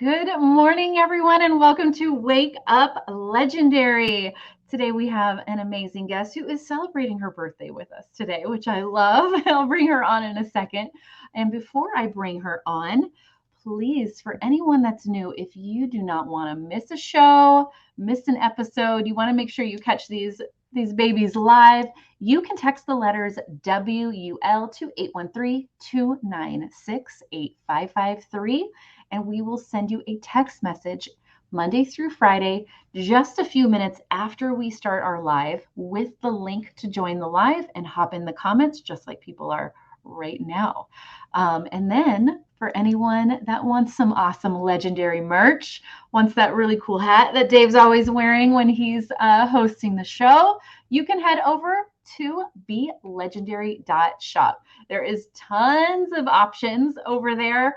Good morning, everyone, and welcome to Wake Up Legendary. Today we have an amazing guest who is celebrating her birthday with us today, which I love. I'll bring her on in a second. And before I bring her on, please, for anyone that's new, if you do not want to miss a show, miss an episode, you want to make sure you catch these babies live, you can text the letters WUL to 813-296-8553, and we will send you a text message Monday through Friday, just a few minutes after we start our live, with the link to join the live and hop in the comments, just like people are right now. And then for anyone that wants some awesome legendary merch, wants that really cool hat that Dave's always wearing when he's hosting the show, you can head over to belegendary.shop. There is tons of options over there.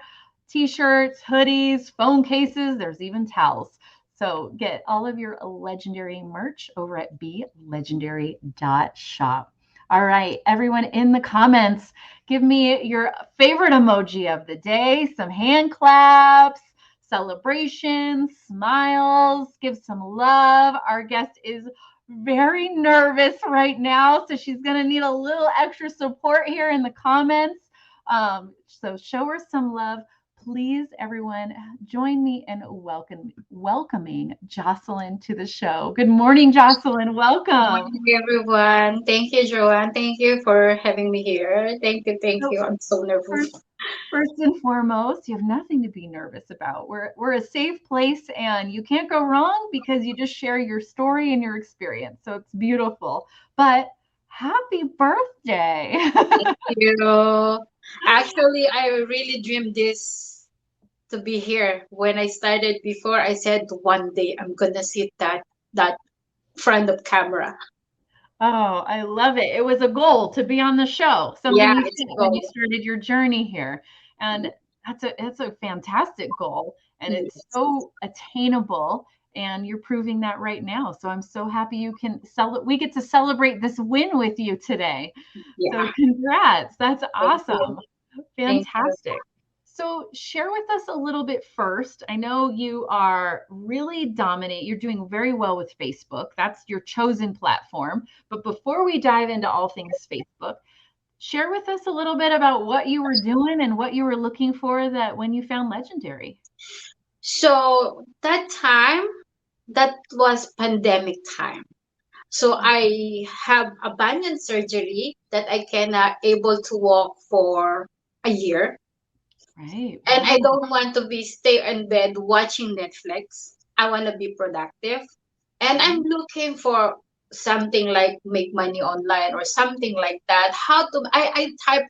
T-shirts, hoodies, phone cases, there's even towels. So get all of your legendary merch over at belegendary.shop. All right, everyone in the comments, give me your favorite emoji of the day, some hand claps, celebrations, smiles, give some love. Our guest is very nervous right now, so she's going to need a little extra support here in the comments. So show her some love. Please, everyone, join me in welcoming Jocelyn to the show. Good morning, Jocelyn. Welcome. Good morning, everyone. Thank you, Joanne. Thank you for having me here. Thank you, thank So you. I'm so nervous. first and foremost, you have nothing to be nervous about. We're a safe place, and you can't go wrong because you just share your story and your experience. So it's beautiful. But happy birthday. Thank you. Actually, I really dreamed this to be here. When I started before, I said one day I'm gonna sit that front of camera. Oh, I love it. It was a goal to be on the show, something Yeah, you it's set when you gold. started your journey here. And that's a fantastic goal, and it's Yes. so attainable, and you're proving that right now. So I'm so happy you can we get to celebrate this win with you today. So Yeah. congrats. That's Thank you. awesome. Thank you. Fantastic. So share with us a little bit first. I know you are really dominant. You're doing very well with Facebook. That's your chosen platform. But before we dive into all things Facebook, share with us a little bit about what you were doing and what you were looking for that when you found Legendary. So that time, that was pandemic time. So I have abandoned surgery that I cannot able to walk for a year. Right. And I Wow. don't want to be stay in bed watching Netflix. I want to be productive. And I'm Right. looking for something like make money online or something like that. I type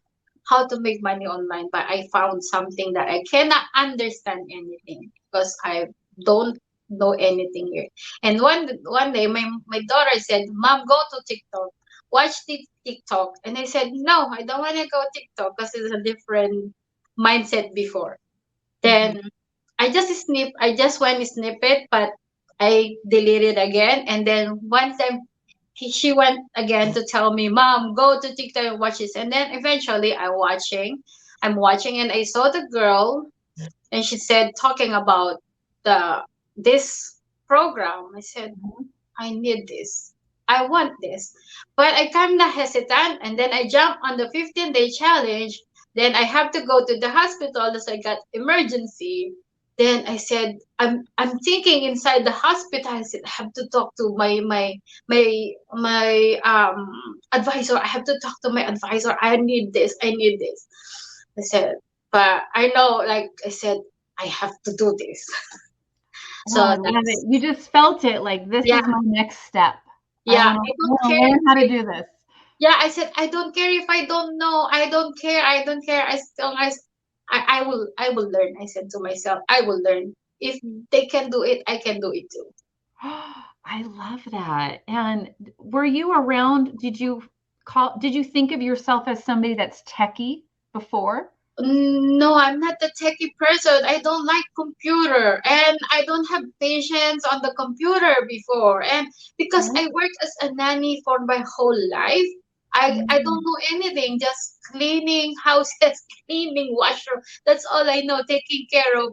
how to make money online, but I found something that I cannot understand anything because I don't know anything here. And one day my daughter said, "Mom, go to TikTok. Watch the TikTok." And I said, "No, I don't want to go TikTok because it's a different mindset before." Mhm. Then I just went to snip it, but I deleted again. And then one time she went again to tell me, "Mom, go to TikTok and watch this." And then eventually I'm watching and I saw the girl and she said talking about the this program. I said, Mhm. I need this. I want this. But I kind of hesitant and then I jump on the 15-day challenge. Then I have to go to the hospital as I got emergency. Then I said, I'm thinking inside the hospital. I said, I have to talk to my advisor. I have to talk to my advisor. I need this. I need this. I said, but I know, like I said, I have to do this. Oh, I So love it. that's You just felt it like this yeah, is my next step. I yeah. want I to, don't want to care learn if how to I do this. Yeah, I said I don't care if I don't know. I don't care. I don't care. As long as I will learn. I said to myself, I will learn. If they can do it, I can do it too. I love that. And were you around? Did you think of yourself as somebody that's techie before? No, I'm not the techie person. I don't like computer and I don't have patience on the computer before. And because Right. I worked as a nanny for my whole life, I don't Mm. know anything, just cleaning houses, cleaning washroom. That's all I know, taking care of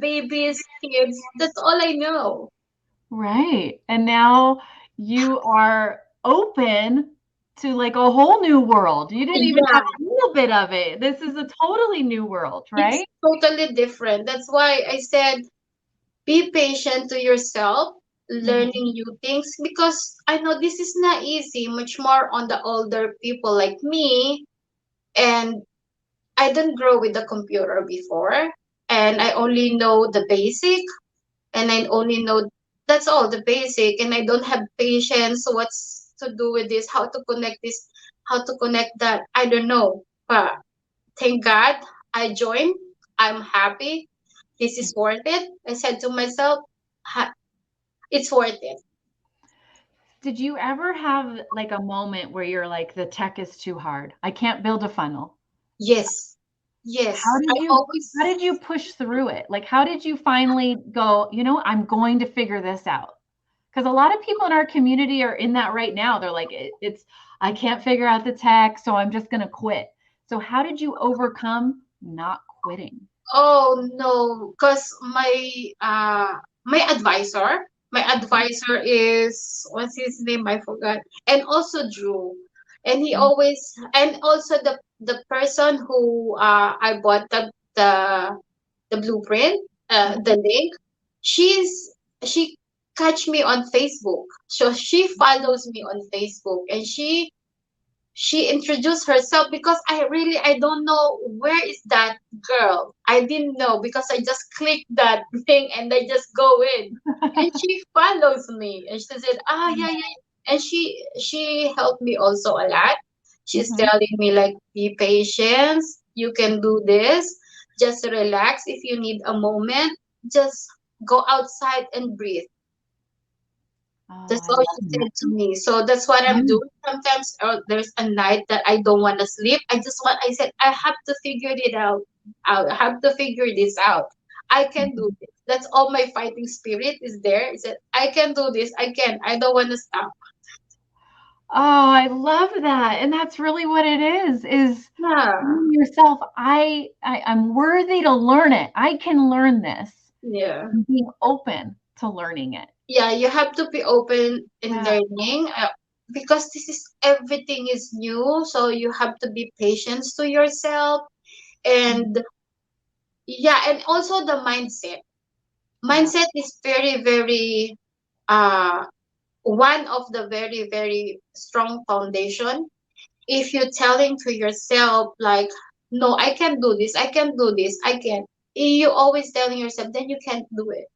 babies, kids. That's all I know. Right. And now you are open to like a whole new world. You didn't even Yeah, have a little bit of it. This is a totally new world, it's right? totally different. That's why I said be patient to yourself, Mhm. learning new things, because I know this is not easy, much more on the older people like me. And I didn't grow with the computer before, and I only know the basic, and I only know that's all the basic, and I don't have patience. What's to do with this? How to connect this? How to connect that? I don't know. But thank God I joined. I'm happy. This is worth it. I said to myself, it's worth it. Did you ever have like a moment where you're like, the tech is too hard? I can't build a funnel. Yes, How yes. I did you how always did you push through it? Like, how did you finally go, I'm going to figure this out? Because a lot of people in our community are in that right now. They're like, it's I can't figure out the tech, so I'm just going to quit. So how did you overcome not quitting? Oh no, because my advisor is, what's his name? I forgot. And also Drew. And he Mm, always, and also the person who I bought the blueprint, the mhm. link, she catch me on Facebook. So she follows me on Facebook, and she introduced herself, because I don't know where is that girl. I didn't know, because I just clicked that thing and I just go in, and she follows me, and she said, yeah, yeah. And she helped me also a lot. She's Mhm. telling me like, be patient, you can do this, just relax. If you need a moment, just go outside and breathe. Oh, That's I all love she that. said to me. So that's what I'm Yeah. doing. Sometimes there's a night that I don't want to sleep. I said, I have to figure it out. I have to figure this out. I can do Mhm. this. That's all my fighting spirit is there. Is that I can do this. I can. I don't want to stop. Oh, I love that. And that's really what it is Yeah. telling yourself, I'm worthy to learn it. I can learn this. Yeah. And being open to learning it. Yeah. You have to be open in Yeah. learning, because this is everything is new. So you have to be patient to yourself. Mhm. And yeah, and also the mindset. Yeah. Mindset is very, very uh one of the very, very strong foundation. If you're telling to yourself like, no, I can't do this, I can't do this, I can't, you always telling yourself, then you can't do it.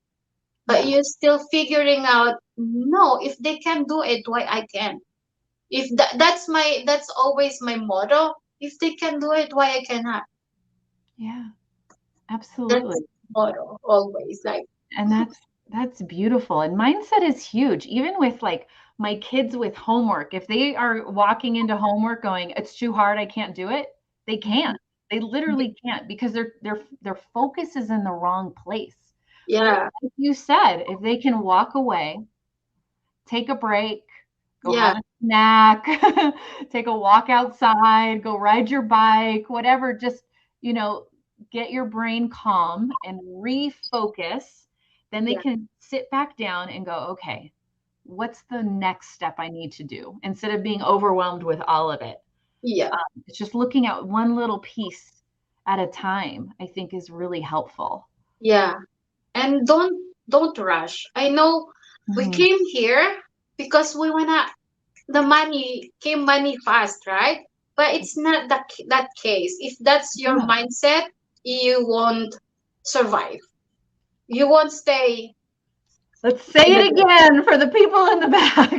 But Yeah. you're still figuring out, no, if they can do it, why I can? If that's always my motto. If they can do it, why I cannot? Yeah. That's Absolutely. motto always, like. And that's beautiful. And mindset is huge. Even with like my kids with homework, if they are walking into homework going, it's too hard, I can't do it, they can't. They literally can't because their focus is in the wrong place. But Yeah, like you said, if they can walk away, take a break, go yeah, have a snack, take a walk outside, go ride your bike, whatever, just, you know, get your brain calm and refocus. Then they yeah, can sit back down and go, okay, what's the next step I need to do? Instead of being overwhelmed with all of it. yeah, It's just looking at one little piece at a time, I think is really helpful. yeah. And don't rush. I know we Mhm. came here because we wanna the money fast, right? But it's not that case. If that's your Yeah. mindset, you won't survive. You won't stay Let's say in the it again for the people in the back.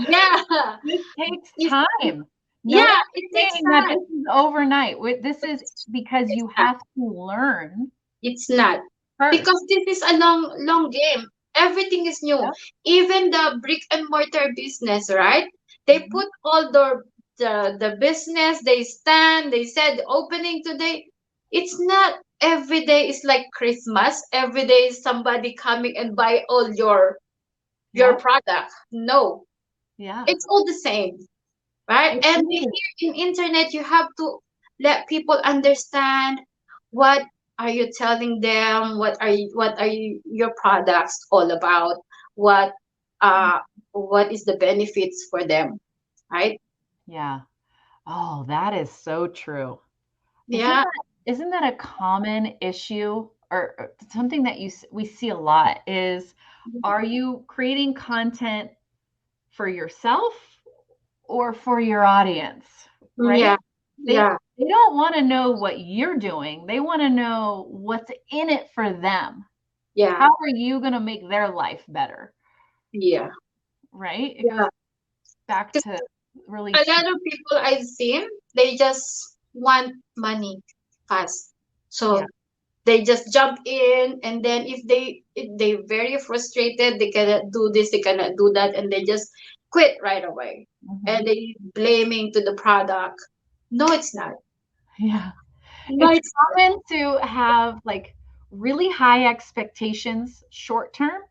yeah. This takes If, time. No yeah, it one's takes saying that time. this is overnight. This is because It's you not. have to learn It's not. first. Because this is a long game. Everything is new. Yep. Even the brick and mortar business, right? They Mhm. put all the business, they stand, they said opening today. It's not every day is like Christmas. Every day is somebody coming and buy all your Yep. product. No. Yeah. It's all the same, right? It And is. here in internet you have to let people understand what are you telling them? What are your products all about? What uh what is the benefits for them, right? Yeah. Oh, that is so true. Isn't Yeah. that isn't that a common issue or something that we see a lot is, are you creating content for yourself or for your audience, right? Yeah. They Yeah. they don't want to know what you're doing. They want to know what's in it for them. Yeah. How are you going to make their life better, Yeah. right? It goes Yeah. back 'Cause to really a lot of people I've seen, they just want money fast. yeah. So they just jump in, and then if they're very frustrated, they cannot do this, they cannot do that, and they just quit right away. And Mhm. they blaming to the product. No, it's not. Yeah. No, It's it's common to have like really high expectations short term.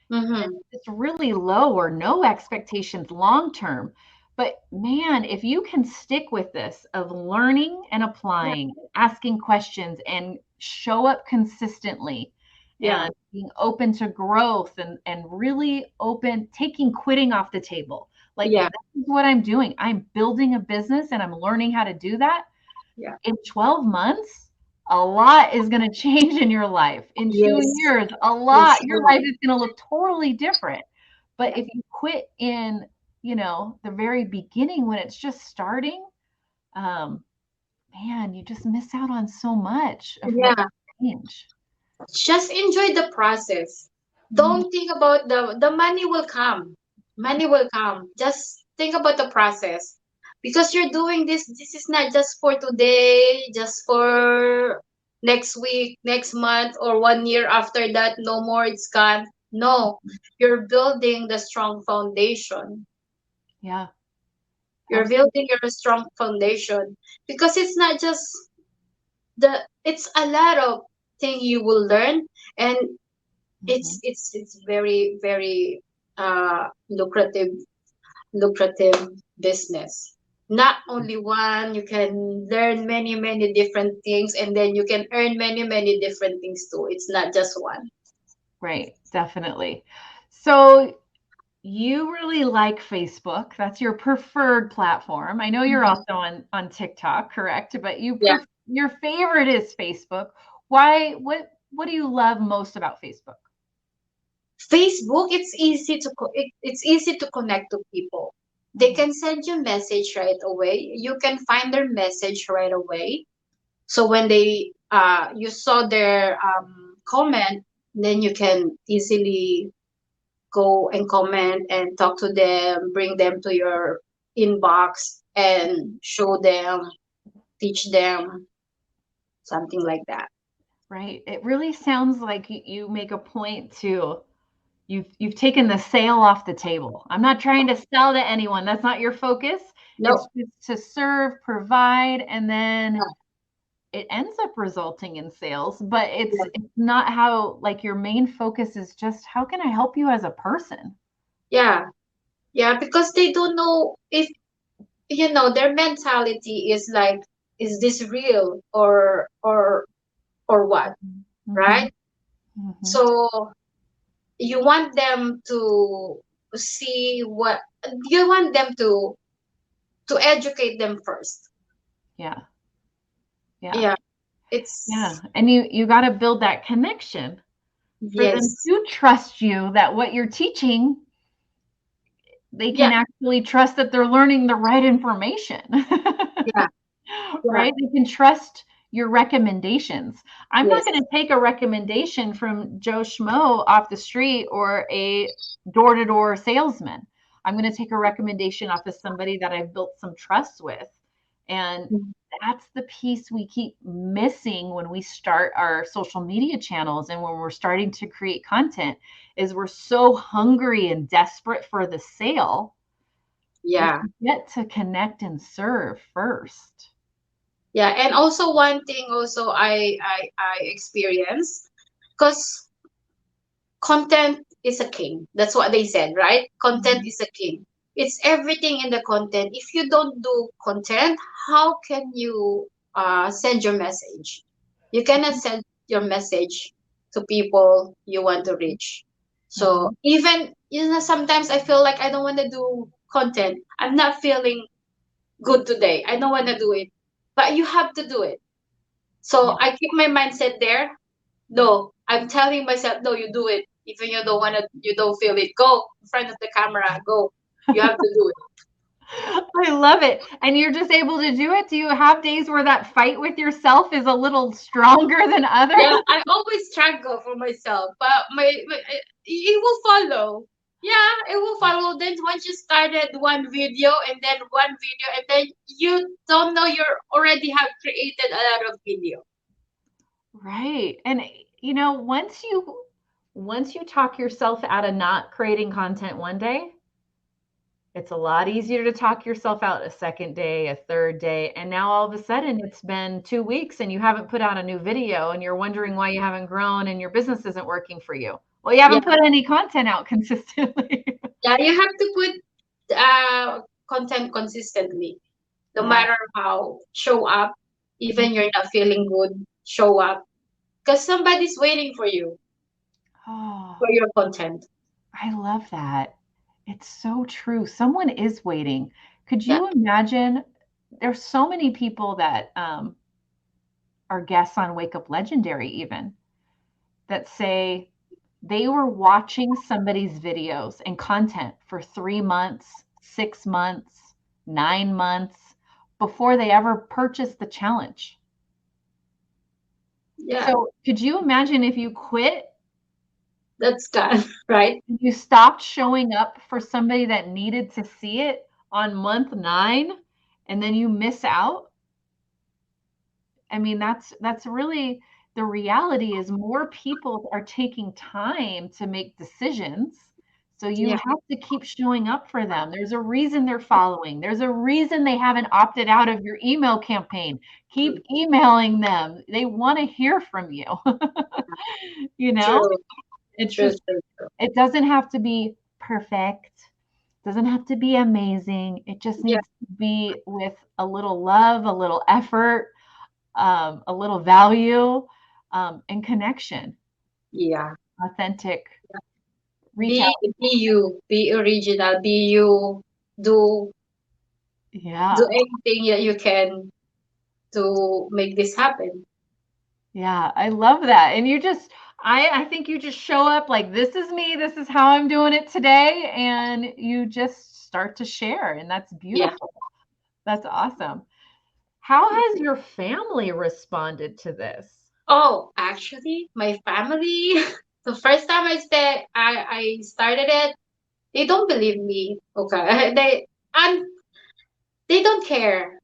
not. Mm-hmm. It's really low or no expectations long term. But man, if you can stick with this of learning and Yeah. applying, asking questions and show up consistently Yeah. and being open to growth and really open, taking quitting off the table. Like, Yeah. this is what I'm doing. I'm building a business and I'm learning how to do that. Yeah. In 12 months, a lot is going to change in your life. In two Yes. years, a lot, It's your not. life is going to look totally different. But Yeah. if you quit in, the very beginning when it's just starting, um, man, you just miss out on so much of what Yeah. change. Just enjoy the process. Mhm. Don't think about the money will come. Money will come. Just think about the process. Because you're doing this is not just for today, just for next week, next month, or 1 year after that, no more, it's gone. No, you're building the strong foundation. Yeah, You're absolutely. building your strong foundation because it's not just it's a lot of thing you will learn, and Mhm. it's very very lucrative business. Not only one, you can learn many different things, and then you can earn many different things too. It's not just one. Right, definitely. So you really like Facebook. That's your preferred platform. I know you're Mhm. also on TikTok, correct? But Yeah. your favorite is Facebook. Why what do you love most about Facebook? Facebook, it's easy to connect to people. They Mhm. can send you message right away. You can find their message right away. So when they you saw their comment, then you can easily go and comment and talk to them, bring them to your inbox and show them, teach them, something like that. Right. It really sounds like you make a point to you've taken the sale off the table. I'm not trying to sell to anyone. That's not your focus. It's No, just to serve, provide, and then it ends up resulting in sales, but yeah, it's not how like your main focus is just how can I help you as a person? yeah, yeah, because they don't know if their mentality is like, is this real or what, Mhm, right? mhm. So you want them to see what you want them to educate them first. Yeah, yeah, Yeah, yeah, it's and you gotta build that connection for them yes, to trust you that what you're teaching, they yeah, can actually trust that they're learning the right information. yeah, yeah, Right? They can trust your recommendations. I'm not yes, going to take a recommendation from Joe Schmo off the street or a door to door salesman. I'm going to take a recommendation off of somebody that I've built some trust with. And that's the piece we keep missing when we start our social media channels and when we're starting to create content is we're so hungry and desperate for the sale. We yeah, forget to connect and serve first. yeah. And also one thing also I experienced, because content is a king. That's what they said, right? Content Mhm. is a king. It's everything in the content. If you don't do content, how can you send your message? You cannot send. your message to people you want to reach. So Mhm. even, sometimes I feel like I don't want to do content. I'm not feeling good today. I don't want to do it. But you have to do it. Yeah. So I keep my mindset there. No, I'm telling myself, no, you do it. Even you don't want to, you don't feel it. Go in front of the camera. Go. You have to do it. I love it. And you're just able to do it? Do you have days where that fight with yourself is a little stronger than others? Yeah, I always struggle for myself, but it will follow. Yeah, it will follow. Then once you started one video and then one video and then you don't know you're already have created a lot of video. Right. And once you talk yourself out of not creating content one day, it's a lot easier to talk yourself out a second day, a third day, and now all of a sudden it's been 2 weeks and you haven't put out a new video and you're wondering why you haven't grown and your business isn't working for you. Well, you Yeah, haven't put any content out consistently. yeah, you have to put content consistently, no Yeah. matter how. Show up, even you're not feeling good. Show up, because somebody's waiting Oh, for your content. I love that. It's so true. Someone is waiting. Could Yeah, you imagine? There's so many people that are guests on Wake Up Legendary, even that say they were watching somebody's videos and content for 3 months, 6 months, 9 months before they ever purchased the challenge. yeah, So, could you imagine if you quit, that's God, right? you stopped showing up for somebody that needed to see it on month 9 and then you miss out? I mean, that's really the reality is more people are taking time to make decisions. So you Yeah, have to keep showing up for them. There's a reason they're following. There's a reason they haven't opted out of your email campaign. Keep emailing them. They want to hear from you. You know, true, it's true, just true, true. it doesn't have to be perfect. Doesn't have to be amazing. It just Yeah, needs to be with a little love, a little effort, a little value, and connection, yeah. authentic, reach Be out. be you, be original, be you. Do do Yeah. anything that you can to make this happen. Yeah. I love that. And I think you just show up like, this is me. This is how I'm doing it today. And you just start to share. And that's Yeah. beautiful. That's awesome. How has your family responded to this? Oh, actually, my family. The first time I started it, they don't believe me. Okay, and they don't care.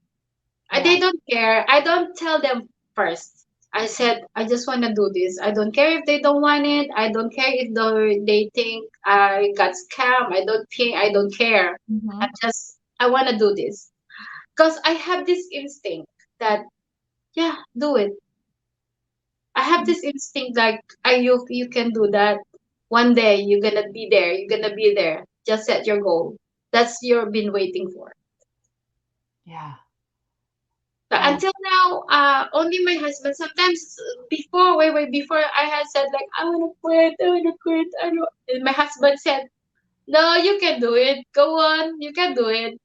Yeah. They don't care. I don't tell them first. I said, I just want to do this. I don't care if they don't want it. I don't care if they think I got scammed. I don't care. Hmm. I want to do this. Because I have this instinct that, yeah, do it. I have this instinct like, you can do that. One day you're going to be there. You're going to be there. Just set your goal. That's you've been waiting for. Yeah. But I until now, only my husband. Sometimes before, way before, I had said like, I want to quit, I want to quit. I don't. And my husband said, no, you can do it. Go on, you can do it.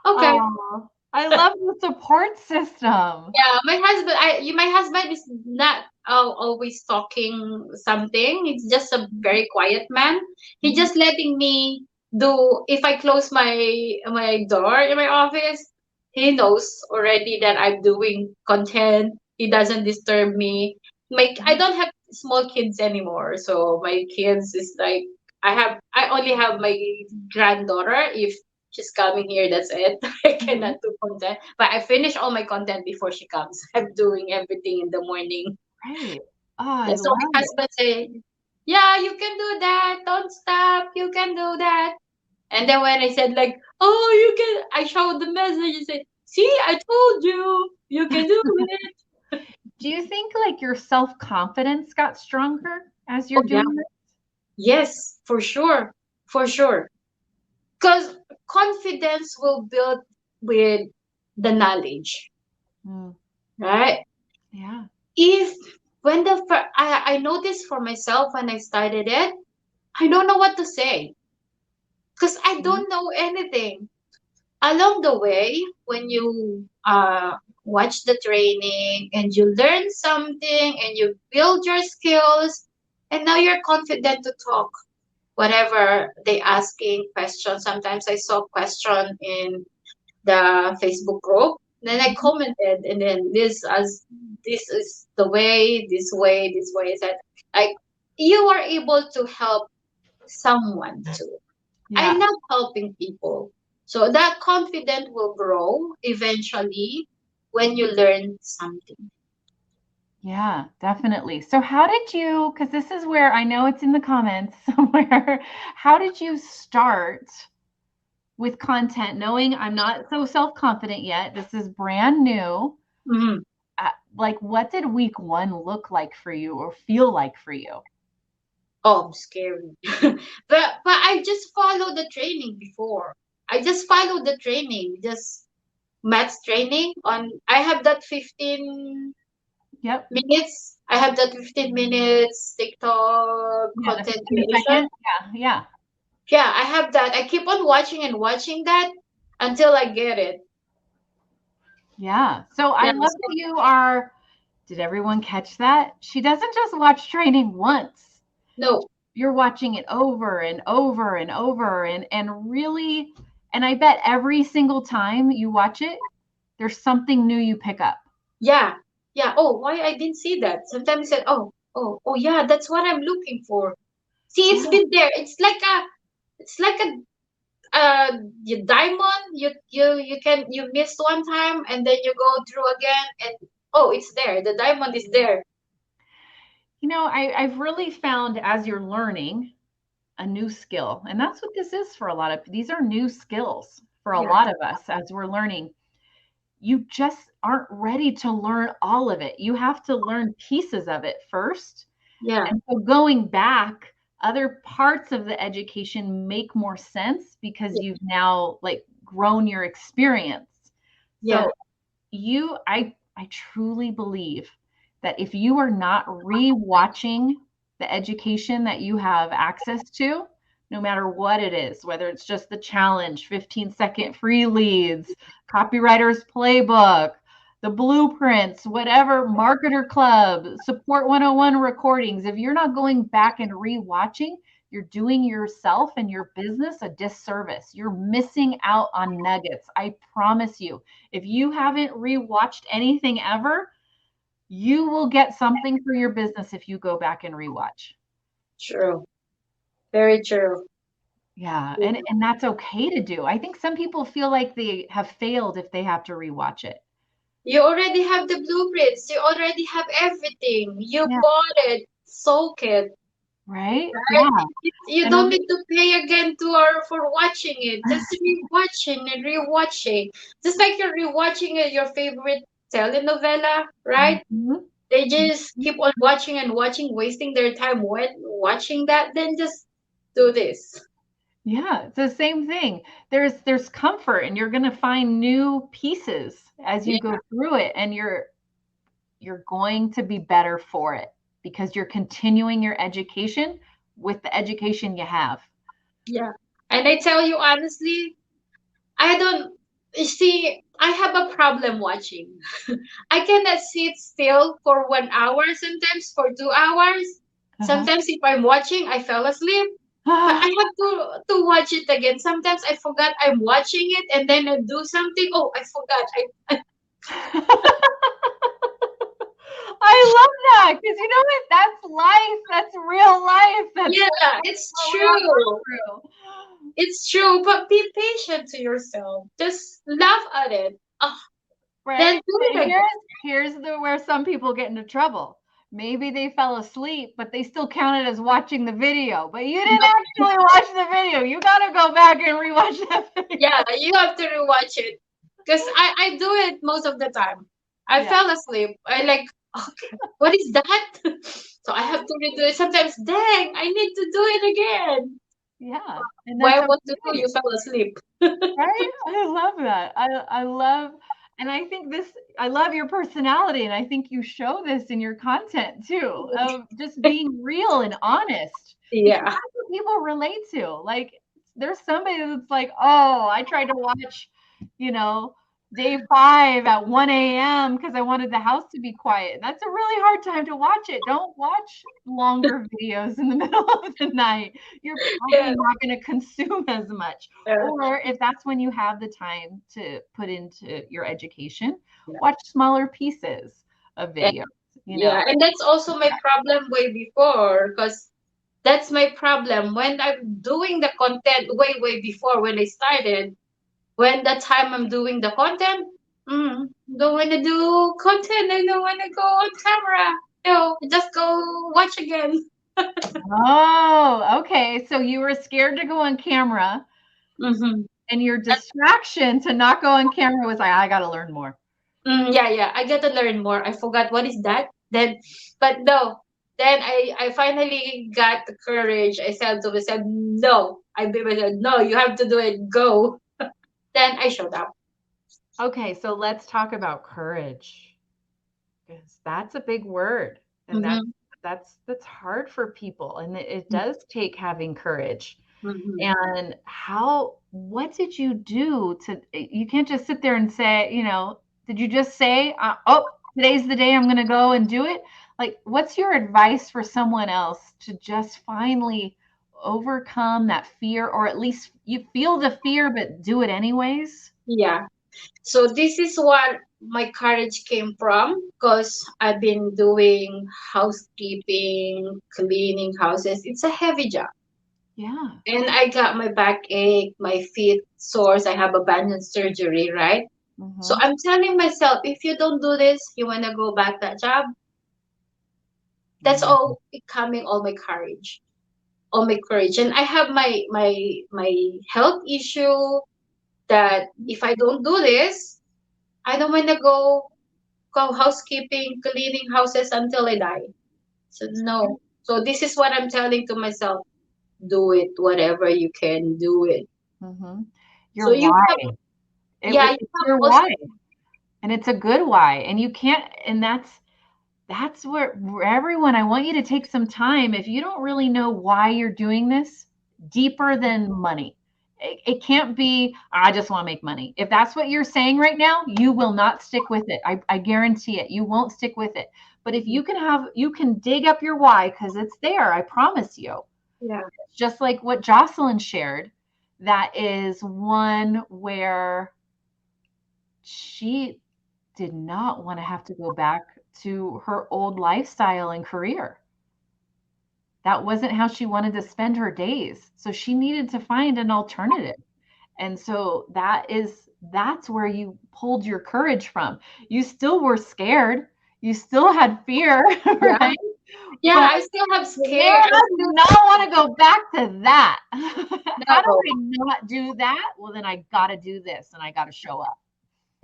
Okay. Oh, I love the support system. Yeah, my husband is not always talking something. He's just a very quiet man. He Mhm. just letting me do. If I close my door in my office, he knows already that I'm doing content. He doesn't disturb me. I don't have small kids anymore, so my kids is like, I only have my granddaughter. If she's coming here, that's it. I Mhm. cannot do content. But I finish all my content before she comes. I'm doing everything in the morning. Right. Oh, I Yeah, so love my it. husband say, yeah, you can do that. Don't stop. You can do that. And then when I said like, oh, you can, I showed the message and said, see, I told you, you can do it. Do you think like your self-confidence got stronger as you're Oh yeah, doing this? yes, for sure, for sure. Because confidence will build with the knowledge, Mm, right? yeah. If when I noticed for myself when I started it, I don't know what to say because I Mhm. don't know anything. Along the way, when you watch the training and you learn something and you build your skills, and now you're confident to talk whatever they asking questions. Sometimes I saw question in the Facebook group. Then I Mhm. commented, and then this is the way, this way is that like you are able to help someone too. I Yeah. love helping people. So that confidence will grow eventually when you learn something. Yeah, definitely. So how did you, because this is where I know it's in the comments somewhere, how did you start with content knowing I'm not so self-confident yet? This is brand new. Mhm. Like, what did week one look like for you or feel like for you? Oh, scary. But I just followed the training before. I just followed the training, just maths training on. I have that 15 Yep. minutes. I have that 15 minutes TikTok Yeah, the content 15 creation. second. Yeah, yeah. Yeah, I have that. I keep on watching and watching that until I get it. Yeah. So I Yeah, love that you are, did everyone catch that? She doesn't just watch training once. no, You're watching it over and over and over and really, and I bet every single time you watch it, there's something new you pick up. yeah, yeah. Oh, why I didn't see that? Sometimes I said, oh, yeah, that's what I'm looking for. See, it's Yeah. been there. It's like your diamond. You can you missed one time and then you go through again and oh, it's there. The diamond is there. I've really found as you're learning a new skill, and that's what this is for a lot of these are new skills for a Yeah, lot of us as we're learning. You just aren't ready to learn all of it. You have to learn pieces of it first. yeah, And so going back, other parts of the education make more sense because yeah, you've now like grown your experience. yeah, So I truly believe that if you are not re-watching the education that you have access to, no matter what it is, whether it's just the challenge, 15-second free leads, copywriter's playbook, the blueprints, whatever, marketer club, support 101 recordings, if you're not going back and re-watching, you're doing yourself and your business a disservice. You're missing out on nuggets. I promise you. If you haven't rewatched anything ever, you will get something for your business if you go back and rewatch. true. Very true. Yeah, Yeah. and that's okay to do. I think some people feel like they have failed if they have to rewatch it. You already have the blueprints. You already have everything. You Yeah, bought it, soak it, right? Yeah. right? You And a don't need to pay again to our for watching it. Just rewatching and rewatching. Just like you're rewatching your favorite telenovela, right? Mhm. They just keep on watching and watching, wasting their time when watching that. Then just do this. Yeah, it's the same thing. There's comfort and you're going to find new pieces as Yeah, you go through it and you're going to be better for it because you're continuing your education with the education you have. yeah. And I tell you honestly, I don't you see. I have a problem watching. I cannot sit still for 1 hour. Sometimes for 2 hours. Uh-huh. Sometimes if I'm watching, I fell asleep. But I have to watch it again. Sometimes I forgot I'm watching it, and then I do something. Oh, I forgot. I love that because you know what? That's life. That's real life. That's what Yeah, it's we all go true. through. It's true. But be patient to yourself. Just laugh at it. Then Right? do But it again. here's where some people get into trouble. Maybe they fell asleep, but they still counted as watching the video. But you didn't actually watch the video. You got to go back and rewatch that Yeah, video. you have to rewatch it. Because I do it most of the time. I Yeah. fell asleep. I like, okay, what is that? So I have to redo it. Sometimes, dang, I need to do it again. Yeah. And Why that's what to do? okay. You fell asleep. Right? I love that. I love And I think this, I love your personality, and I think you show this in your content too, of just being real and honest, because Yeah. that's what people relate to. Like, there's somebody that's like, oh, I tried to watch, you know, day 5 at 1 a.m. because I wanted the house to be quiet. And that's a really hard time to watch it. Don't watch longer videos in the middle of the night. You're Yeah. probably not going to consume as much. Yeah. Or if that's when you have the time to put into your education, Yeah. watch smaller pieces of videos, you Yeah, know. and that's also my problem way before, because that's my problem when I'm doing the content way before when I started. When that time I'm doing the content, don't want to do content. I don't want to go on camera. No, just go watch again. Oh, okay. So you were scared to go on camera, Mm-hmm. and your distraction to not go on camera was like, I got to learn more. Yeah. I got to learn more. I forgot what is that. Then, but no. Then I finally got the courage. I said to myself, no. I be myself, no. You have to do it. Go. Then I showed up. Okay, so let's talk about courage, because that's a big word, and Mm-hmm. that's hard for people, and it does take having courage. Mm-hmm. And what did you do to, you can't just sit there and say, did you just say, oh, today's the day I'm going to go and do it? Like, what's your advice for someone else to just finally overcome that fear, or at least you feel the fear, but do it anyways? Yeah. So this is what my courage came from, because I've been doing housekeeping, cleaning houses. It's a heavy job. Yeah. And I got my backache, my feet sores. I have abandoned surgery, right? So Hmm. I'm telling myself, if you don't do this, you want to go back that job. That's Hmm. all becoming all my courage. And I have my health issue that if I don't do this, I don't want to go housekeeping, cleaning houses until I die. So no. So this is what I'm telling to myself. Do it, whatever you can do it. Hmm. So Your you why. have, yeah, you It's have your also, why, and it's a good why, and you can't, and that's where everyone, I want you to take some time. If you don't really know why you're doing this, deeper than money. It can't be, I just want to make money. If that's what you're saying right now, you will not stick with it. I guarantee it. You won't stick with it. But if you can dig up your why, because it's there, I promise you. yeah, Just like what Jocelyn shared, that is one where she did not want to have to go back to her old lifestyle and career. That wasn't how she wanted to spend her days. So she needed to find an alternative. And so that's where you pulled your courage from. You still were scared. You still had fear, yeah, right? yeah. But I still have man, scare. I I do still not want to go back to that. How do no. I not do that? Well, then I got to do this and I got to show up.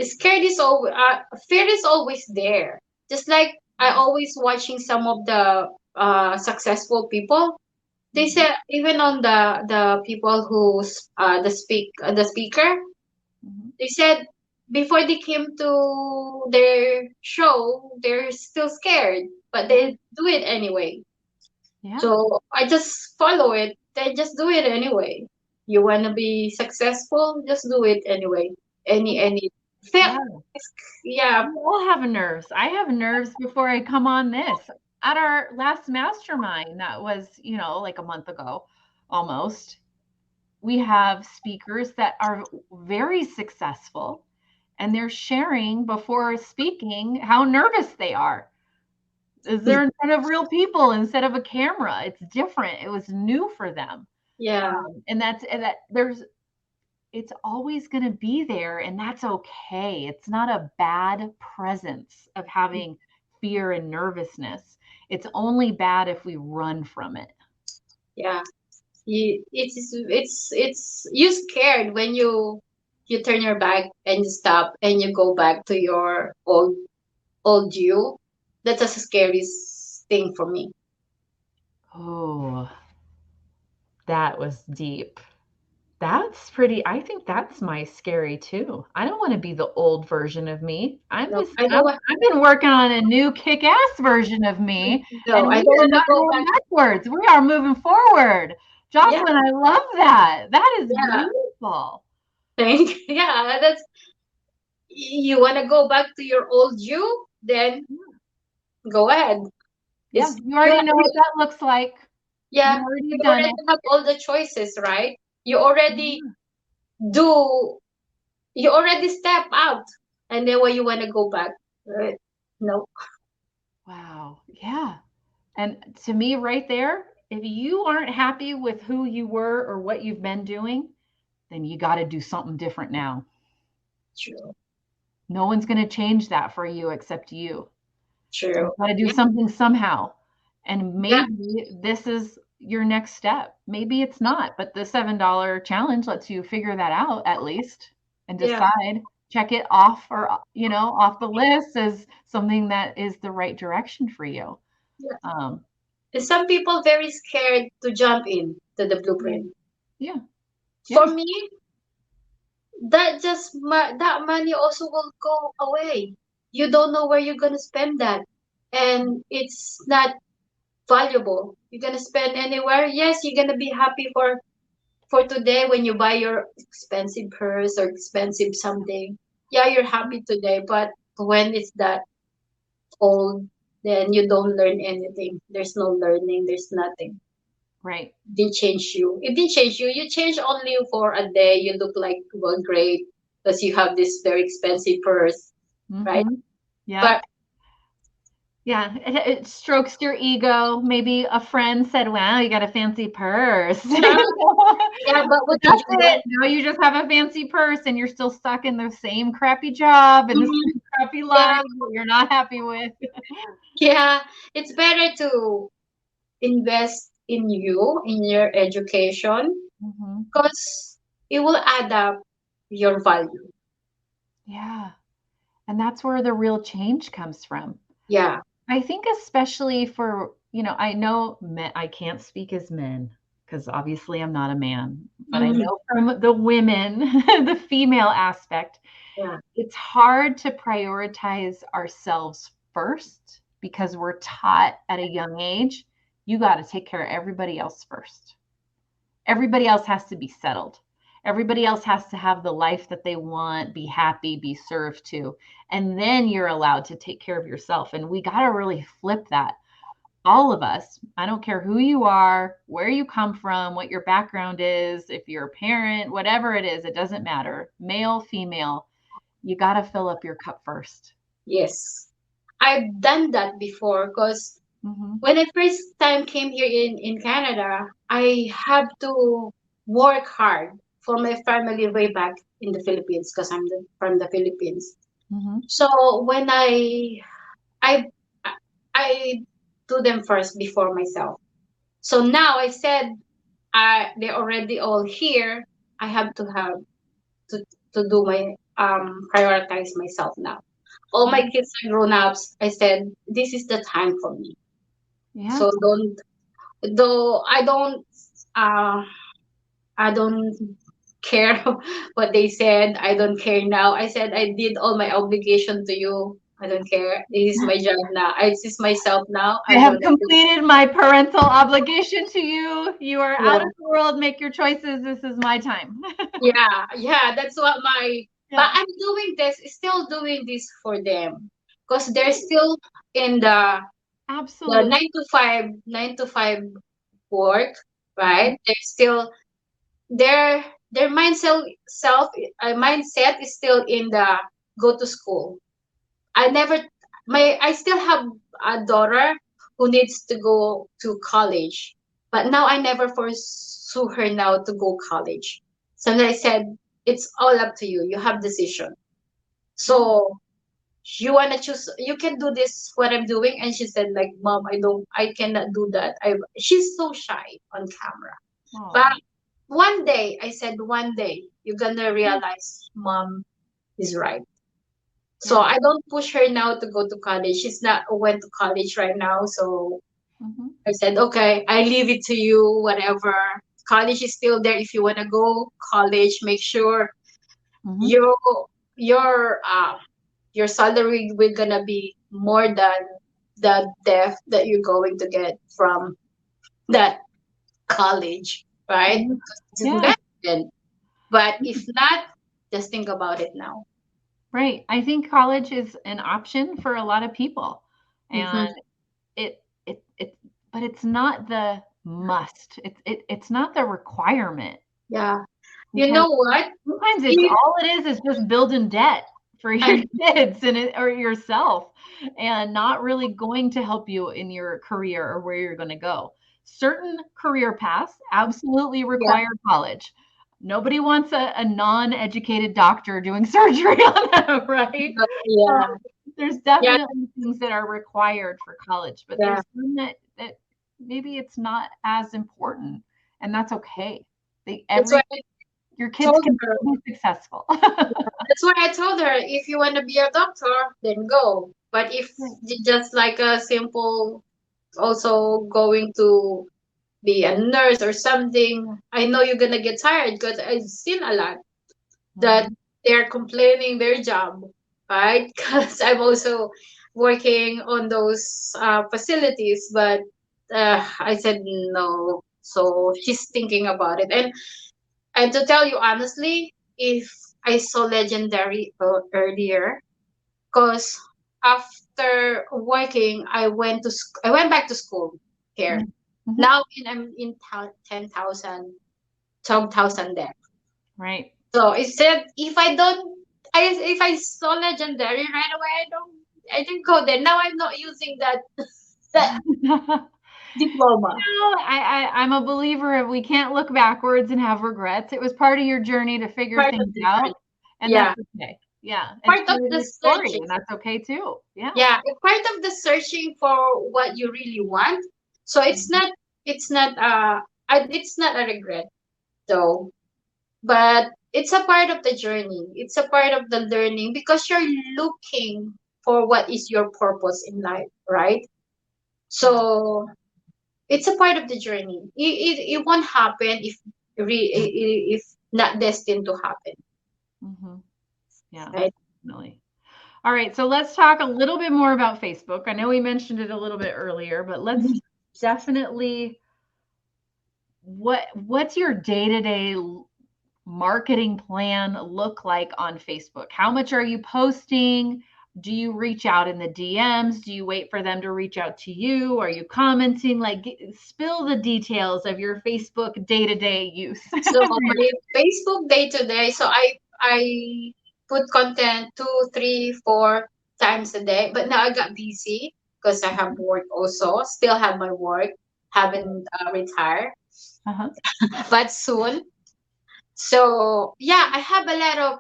Scared is always, fear is always there. Just like I always watching some of the successful people. They Mhm, said even on the people who's the speaker. mhm. They said before they came to their show, they're still scared, but Yeah, they do it anyway. yeah, So I just follow it. They just do it anyway. You wanna be successful, just do it anyway. Any yeah. fail, yeah. We all have nerves. I have nerves before I come on this. At our last mastermind, that was, like a month ago almost, we have speakers that are very successful, and they're sharing before speaking how nervous they are. Is they're in front of real people instead of a camera. It's different. It was new for them. Yeah, And that there's it's always going to be there, and that's okay. It's not a bad presence of having fear and nervousness. It's only bad if we run from it. yeah. It's you scared when you turn your back and you stop and you go back to your old you. That's a scariest thing for me. Oh, that was deep. I think that's my scary too. I don't want to be the old version of me. No, I don't want. I've been working on a new kick-ass version of me, No, and I we don't are want to not go going back. backwards. We are moving forward. Yeah, Jocelyn, I love that. That is yeah. beautiful. Thank. Yeah, that's. You want to go back to your old you? Then go ahead. Yeah, It's you you. already know what that looks like. Yeah, You've already you done already it. have all the choices, right? You already do. You already step out, and then when you want to go back, uh, no. Wow. Yeah. And to me, right there, if you aren't happy with who you were or what you've been doing, then you got to do something different now. True, No one's going to change that for you except you. true. You got to do Yeah, something somehow. And yeah, maybe this is your next step. Maybe it's not, but the $7 challenge lets you figure that out at least and yeah, decide, check it off or, off the list as something that is the right direction for you. yeah. Um, And some people very scared to jump in to the blueprint. yeah, yeah, For me, that money also will go away. You don't know where you're gonna spend that, and it's not valuable. You're gonna spend anywhere. Yes, you're gonna be happy for today when you buy your expensive purse or expensive something. Yeah, you're happy today, but when it's that old, then you don't learn anything. There's no learning. There's nothing. right. Didn't change you. It didn't change you. You change only for a day. You look like well, great because you have this very expensive purse, right? Hmm. Yeah. But Yeah. It strokes your ego. Maybe a friend said, wow, you got a fancy purse. yeah, yeah. But But what did that's you it. do? Now you just have a fancy purse and you're still stuck in the same crappy job and the Mhm. same crappy Yeah, life that you're not happy with. yeah. It's better to invest in you, in your education, Hmm. because it will add up your value. Yeah. And that's where the real change comes from. Yeah. I think especially for, I know men, I can't speak as men because obviously I'm not a man, but I Mhm. know from the women, the female aspect, Yeah. it's hard to prioritize ourselves first because we're taught at a young age, you got to take care of everybody else first. Everybody else has to be settled. Everybody else has to have the life that they want, be happy, be served to. And then you're allowed to take care of yourself. And we got to really flip that. All of us, I don't care who you are, where you come from, what your background is, if you're a parent, whatever it is, it doesn't matter. Male, female, you got to fill up your cup first. Yes. I've done that before because Hmm. when I first time came here in Canada, I have to work hard for my family way back in the Philippines because from the Philippines. Hmm. So when I I do them first before myself. So now I said they're already all here. I have to to do my prioritize myself now. All my Yeah. kids are grown ups. I said this is the time for me. Yeah. So don't though uh I don't care what they said. I don't care now. I said I did all my obligation to you. I don't care. This is my job now. This is myself now. I I'm have gonna do. completed my parental obligation to you. You are out Yeah, of the world. Make your choices. This is my time. yeah, yeah. That's what my. But Yeah, I'm doing this, still doing this for them, because they're still in the absolutely. 9 to 5 work, Mhm, right? They're still their mindset is still in the go to school. I never I still have a daughter who needs to go to college, but now I never pursue her now to go college. So I said it's all up to you. You have decision. yeah. So you wanna choose. You can do this. What I'm doing, and she said like, Mom, I don't. I cannot do that. She's so shy on camera. But Oh, one day, I said, one day you're gonna realize Mom is right. So yeah. I don't push her now to go to college. She's not went to college right now. So Mhm. I said, okay, I leave it to you, whatever. college is still there. If you want to go college, make sure Mm-hmm. your your your salary will gonna be more than the debt that you're going to get from that college, right? Yeah. Because it's Yeah. investment. But if not, just think about it now. Right. I think college is an option for a lot of people. And Mm-hmm. it but it's not the must. It's not the requirement Yeah. You because know what? sometimes it's If all it is just building debt for your I kids and or yourself and not really going to help you in your career or where you're going to go. Certain career paths absolutely yeah, require college. Nobody wants a non-educated doctor doing surgery on them, right? So yeah, there's yeah, definitely things that are required for college, but yeah. there's some that maybe it's not as important, and that's okay. They That's why every I your kids told can her. still be successful. That's why I told her, if you want to be a doctor, then go. But if Right. you just like a simple, also going to be a nurse or something, I know you're gonna get tired because I've seen a lot that Mhm. they're complaining their job, right? Because I'm also working on those facilities, but I said no. So she's thinking about it, and to tell you honestly, if I saw Legendary earlier, because after working, I went back to school here. Mhm. Mhm. Now I'm in 10,000, 12,000 there. Right. So it said if I don't, if I saw Legendary right away, I didn't go there. Now I'm not using that diploma. I'm a believer of we can't look backwards and have regrets. It was part of your journey to figure Part of things the out, journey. and Yeah, that's okay. Yeah, it's part of part of the your story, searching. and that's okay too. Yeah. Yeah, part of the searching for what you really want. So Mhm. it's not it's not a regret though, but it's a part of the journey. It's a part of the learning because you're looking for what is your purpose in life, right? Yeah. So it's a part of the journey. It won't happen if not destined to happen, Mhm. Yeah, right? definitely. All right, so let's talk a little bit more about Facebook. I know we mentioned it a little bit earlier, but let's Mhm. definitely what's your day-to-day marketing plan look like on Facebook? How much are you posting? Do you reach out in the DMs? Do you wait for them to reach out to you? Are you commenting? Like, spill the details of your Facebook day-to-day use. So my Facebook day to day. So I put content 2, 3, 4 times a day. But now I got busy because I have work also. Still have my work. Haven't retired, Uh-huh. but soon. So yeah, I have a lot of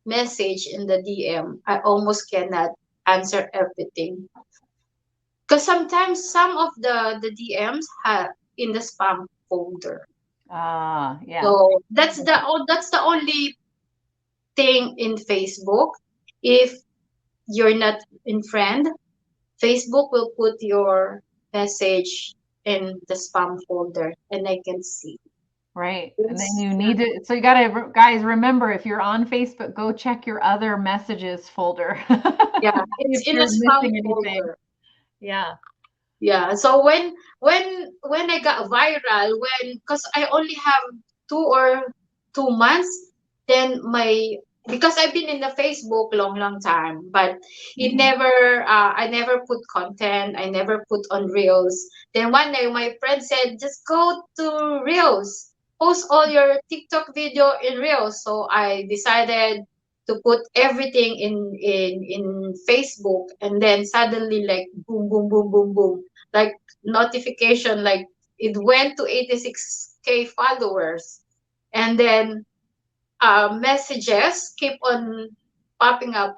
message in the DM. I almost cannot answer everything because sometimes some of the DMs have in the spam folder. Ah, yeah. So that's the only thing in Facebook. If you're not in friend, Facebook will put your message in the spam folder and I can see. Right. And then Yes. you need to, so you got to, guys, remember if you're on Facebook, go check your other messages folder. Yeah, See it's if in a you're spam missing anything. folder. Yeah. Yeah. So when I got viral, when because I only have 2 or 2 months, then my because I've been in the Facebook long time, but it Mhm. never I never put content, I never put on reels. Then one day my friend said, just go to reels, post all your TikTok video in reels. So I decided to put everything in Facebook, and then suddenly like boom boom boom boom boom, like notification, like it went to 86K followers, and then messages keep on popping up,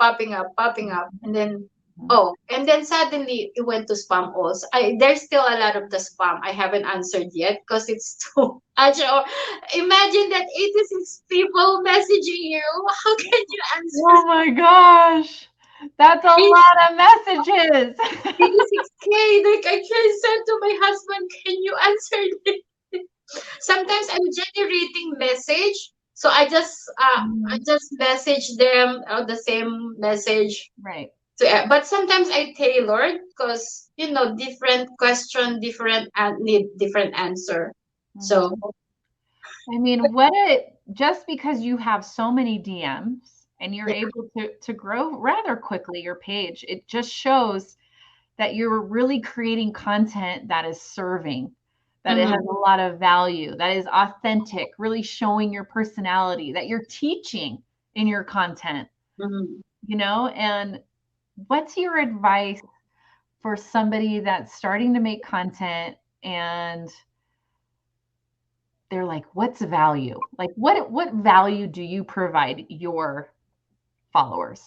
and then Mhm. oh, and then suddenly it went to spam also. There's still a lot of the spam I haven't answered yet because it's too actually. Imagine that 86 people messaging you. How can you answer Oh my gosh. That's a lot of messages. 86K? Like I can send to my husband, can you answer this? Sometimes I'm generating message, so I Mhm. just message them the same message. Right. But sometimes I tailored because different question, different need different answer. So Mhm. I mean, what it just because you have so many DMs and you're yeah. able to grow rather quickly your page, it just shows that you're really creating content that is serving, that it has Mm-hmm. a lot of value, that is authentic, really showing your personality, that you're teaching in your content, Mm-hmm. and what's your advice for somebody that's starting to make content and they're like, what's value? Like what value do you provide your followers?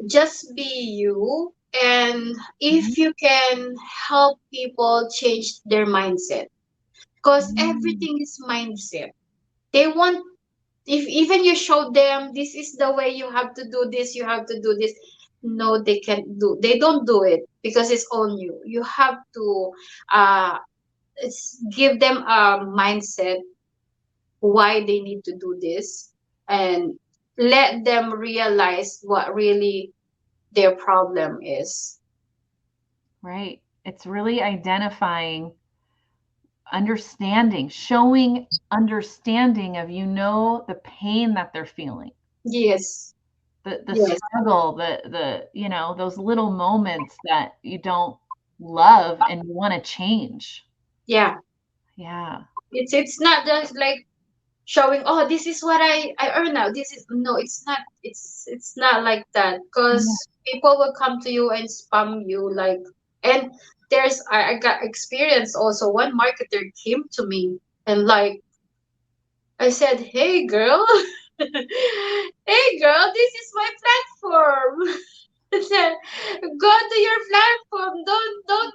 Just be you, and Mhm. if you can help people change their mindset, because Mm, everything is mindset. They want, if even you show them this is the way you have to do this, you have to do this, no, they don't do it because it's on you. You have to uh give them a mindset why they need to do this, and let them realize what really their problem is. right. It's really identifying, understanding, showing understanding of the pain that they're feeling, Yes. the Yes. struggle, those little moments that you don't love and you want to change. Yeah. Yeah. It's not just like showing, oh, this is what I earn now, this is, no, it's not, it's not like that, Yeah. because people will come to you and spam you like, and I got experience also. One marketer came to me and like, I said, hey girl, hey girl, this is my platform. I said, go to your platform, don't,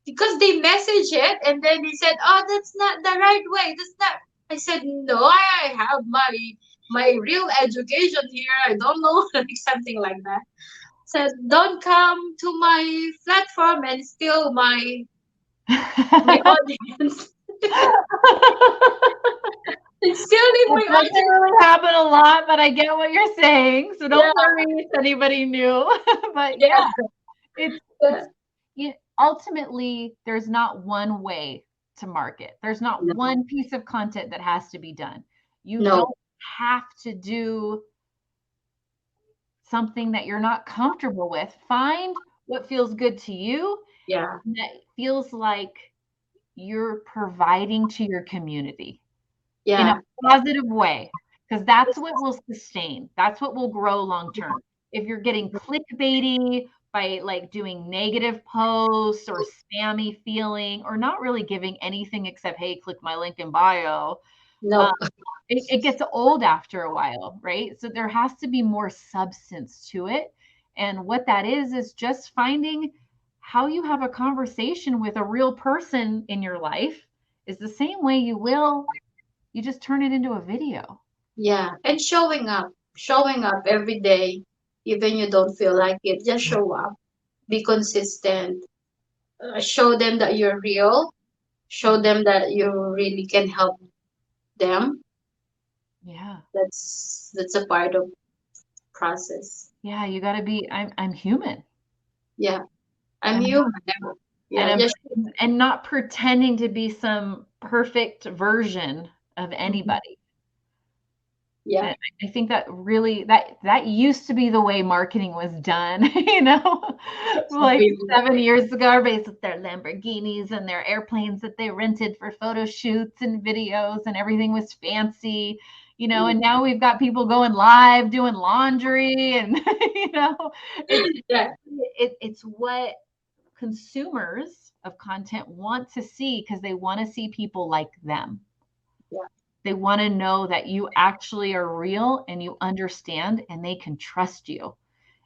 because they message it, and then he said, oh, that's not the right way, that's not. I said, no, I have my real education here, I don't know, like something like that. Said, don't come to my platform and steal my audience. It's stealing It my doesn't audience. really happen a lot, but I get what you're saying. So Yeah. don't worry if anybody knew. But Yeah. yeah, it's ultimately there's not one way to market. There's not No. one piece of content that has to be done. You No. don't have to do something that you're not comfortable with. Find what feels good to you Yeah. and that feels like you're providing to your community in a Yeah. positive way, because that's what will sustain. That's what will grow long term. If you're getting clickbaity by like doing negative posts or spammy feeling or not really giving anything except, hey, click my link in bio, uh, No. it gets old after a while, right? So there has to be more substance to it. And what that is just finding how you have a conversation with a real person in your life is the same way you just turn it into a video. Yeah. And showing up every day, even you don't feel like it, just show up, be consistent, show them that you're real, show them that you really can help them. Yeah. That's a part of process. Yeah, you gotta be I'm human. Yeah. I'm I'm human. and Yeah. I'm Just and not pretending to be some perfect version of anybody. yeah. And I think that really that used to be the way marketing was done, like Really. 7 years ago, everybody's with their Lamborghinis and their airplanes that they rented for photo shoots and videos, and everything was fancy, and now we've got people going live doing laundry and, it's Yeah. it's what consumers of content want to see because they want to see people like them. Yeah. They want to know that you actually are real and you understand and they can trust you.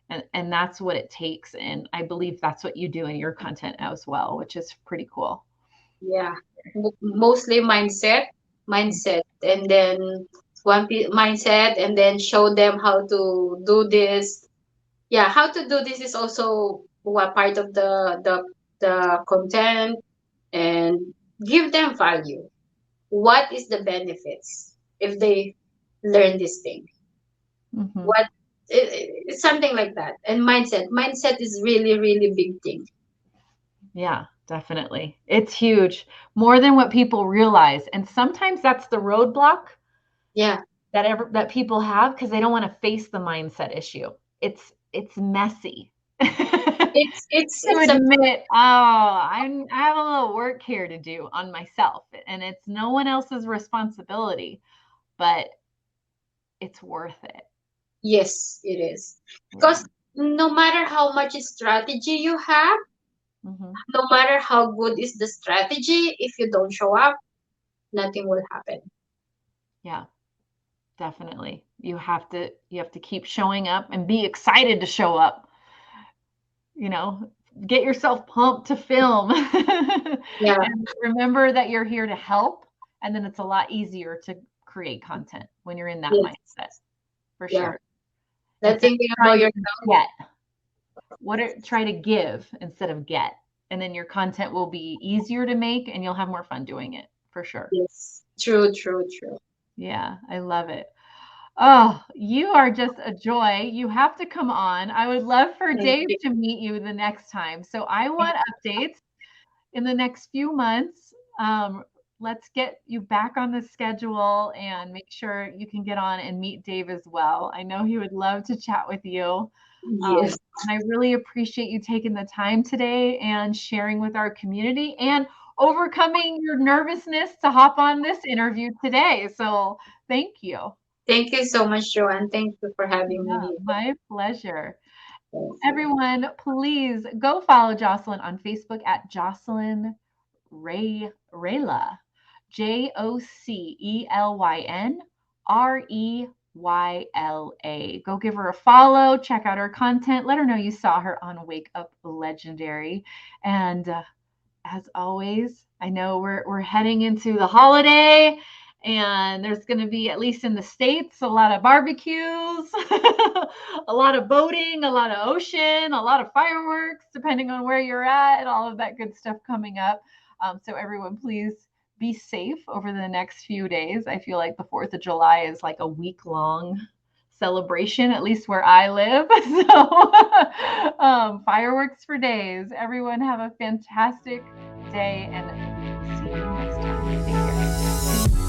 And that's what it takes. And I believe that's what you do in your content as well, which is pretty cool. Yeah. Mostly mindset, and then mindset, and then show them how to do this. Yeah, how to do this is also what part of the content, and give them value. what is the benefits if they learn this thing? Mm-hmm. What it's something like that. And mindset is really really big thing. Yeah, definitely. It's huge, more than what people realize. And sometimes that's the roadblock Yeah, that people have because they don't want to face the mindset issue. It's messy. To it's a admit, oh, I have a little work here to do on myself, and it's no one else's responsibility, but it's worth it. yes, it is. Yeah. Because no matter how much strategy you have, Hmm. no matter how good is the strategy, if you don't show up, nothing will happen. Yeah, definitely. You have to keep showing up and be excited to show up. You know, get yourself pumped to film. Yeah, And remember that you're here to help, and then it's a lot easier to create content when you're in that yes, mindset, for yeah. sure. Not Instead of thinking about trying to yourself. get, try to give instead of get, and then your content will be easier to make and you'll have more fun doing it, for sure. Yes, true, true, true. Yeah, I love it. Oh, you are just a joy. You have to come on. I would love for Thank Dave you. to meet you the next time. So I want updates in the next few months. Let's get you back on the schedule and make sure you can get on and meet Dave as well. I know he would love to chat with you. Yes, And I really appreciate you taking the time today and sharing with our community and overcoming your nervousness to hop on this interview today. So thank you. thank you so much, Joanne. Thank you for having me Yeah, here. my pleasure. Thank you. Everyone, please go follow Jocelyn on Facebook at Jocelyn Rayla, JocelynReyla. Go give her a follow, check out her content, let her know you saw her on Wake Up Legendary. And as always, I know we're heading into the holiday and there's going to be, at least in the States, a lot of barbecues, a lot of boating, a lot of ocean, a lot of fireworks, depending on where you're at, and all of that good stuff coming up. So, everyone, please be safe over the next few days. I feel like the 4th of July is like a week long celebration, at least where I live. So, fireworks for days. Everyone, have a fantastic day and see you next time. Take care.